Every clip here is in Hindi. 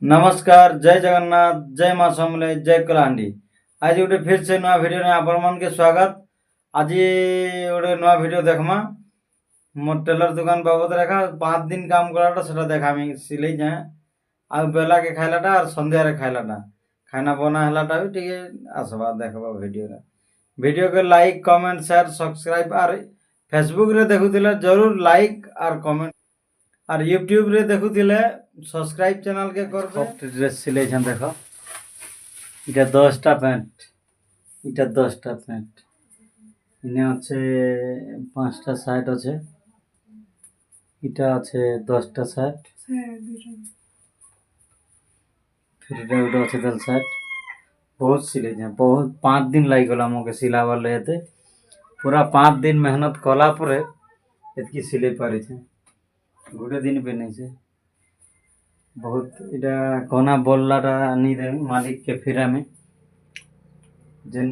नमस्कार, जय जगन्नाथ, जय माँ समले, जय कलाहांडी। आज गोटे फिर से नुआ वीडियो ने आपण मन के स्वागत। आज गोटे नुआ वीडियो देखमा मोर टेलर दुकान बाबद रेखा 5 दिन काम कराटा सेटा देखामी सिलाई जाए आ बेला के खाइलाटा और संध्या रे खाइलाटा खाना बना हलाटा भी ठीक आसबा देखबा वीडियो के लाइक कमेंट शेयर सब्सक्राइब और फेसबुक रे देखुतिला जरूर लाइक और कमेंट और यूट्यूब रे देखुतिले सब्सक्राइब चैनल के करबे। ड्रेस सिलाई छन देखो इटा 10टा पैंट इटा 10टा पैंट इने আছে 5টা শার্ট আছে इटा আছে 10টা শার্ট फिर इटा उडा আছে 10 শার্ট बहुत सिलाई छन बहुत 5 दिन लागि गला मोके सिलावा लेते पूरा 5 दिन मेहनत कला परे एतकी सिलाई पारी छे गोटे दिन पे नहीं छे बहुत इटा कोना बोललाटा नहीं दे मालिक के फिरा में जेन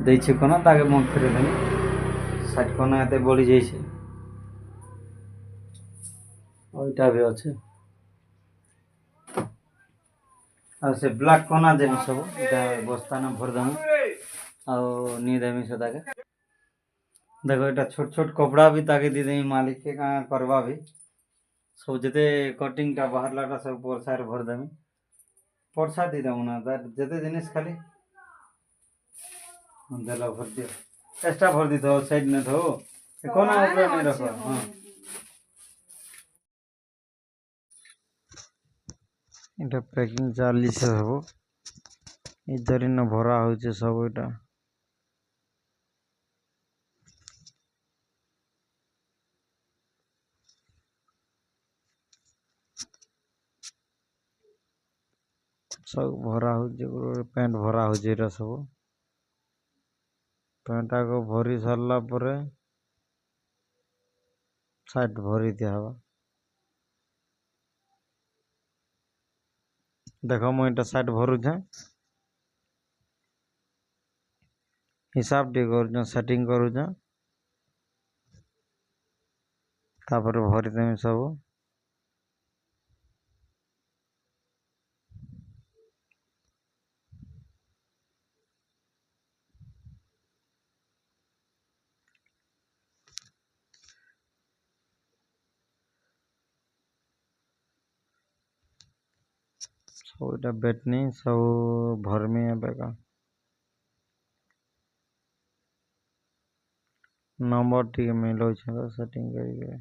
दै छे कोना ताके मन फिरे देनी साइड कोना एते बड़ी जाई छे ओइटा भी আছে और से ब्लैक कोना देनी सब इटा बस्ता ना भर दम और नी देमी से ताके देखो इटा छोट छोट कपड़ा भी ताके दी देमी मालिक के का करवा भी सब जते कटिंग टा बाहर लाटा सब परसार भर देमी परसा दी दम ना जते जिनिस खाली देला भर दियो एक्स्ट्रा भर दी दो साइड में धो कोना ऊपर नहीं रखो हां इटा पैकिंग चाली से हो इधर न भरा हो छे सब इटा सब भरा हो जे पैंट भरा हो जे रा सब पैंटा को भरी सरला परे साइड भरी दिया हवा देखो मैं इटा साइड भरू छे हिसाब टी करू छे सेटिंग करू छे तापर भरी देमी सब सब इटा बेटनी सब भरमी बेका नंबर टी मिलो छे तो सेटिंग करी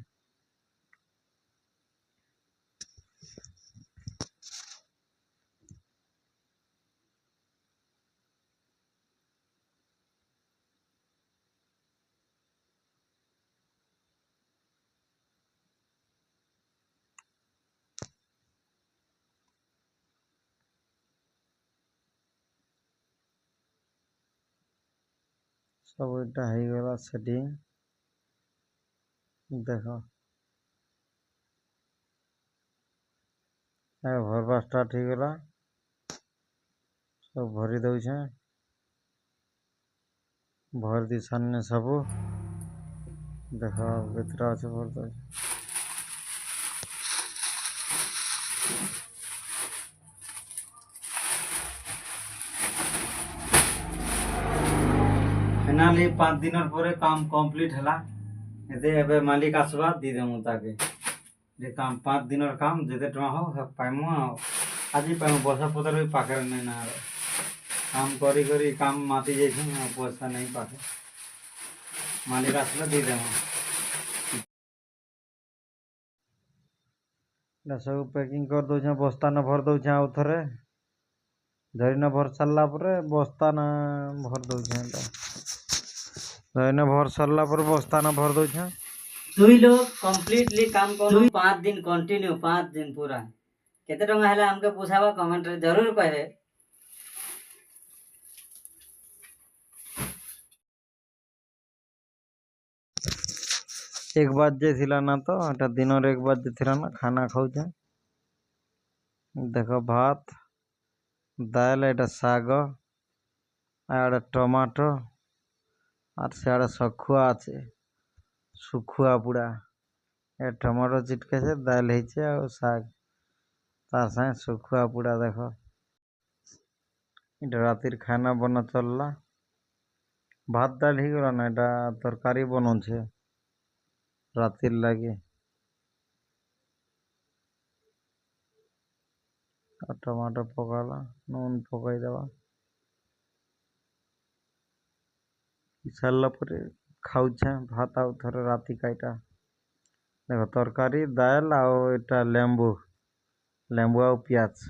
सब इटा हो गला सेटिंग देखो भरवा स्टार्ट हो गला सब भरी दउ छे भर दी सामने सब देखो भीतर আছে भर दउ फाइनली 5 दिन पर काम कंप्लीट हला एते एबे मालिक आसबा दी देमु ताके जे काम 5 दिन काम जते टमा हो पाइमु आज पाइमु पैसा पतर भी पाकर नहीं ना काम करी करी काम माती जाई छै पैसा नहीं पाके मालिक आसले दी देमु ना सब पैकिंग कर दो छ बस्ता न भर दो छ आउथरे धरी न भर सारला परे बस्ता न भर दो छ धरी न भर सारला पर बस्ता न भर दो छ दुई लोग कंप्लीटली काम करू 5 दिन कंटिन्यू 5 दिन पूरा केते टंगा हला हमके पूछावा कमेंट रे जरूर कहबे एक बात जे थिला ना तो एटा दिनर एक बात जे थिला ना खाना खाउ छ देखो भात दाल एटा साग आड़ा टमाटो और सियाड़ा सखुआ আছে सुखुआ पुड़ा ए टमाटो चिटके से दाल है और साग तार सागे शुखुआ पुड़ा देख इटा रातिर खाना बना चलला भात डाल ही गला ना एटा तरकारी बनौछे रातिर लगे टमाटर पकाला नून पकाई देवा सारा पर खाऊे भात आउ थोड़े राति काईटा देख तरकारी दाल आउ एटा लेंबू लेंबू आउ पियाज।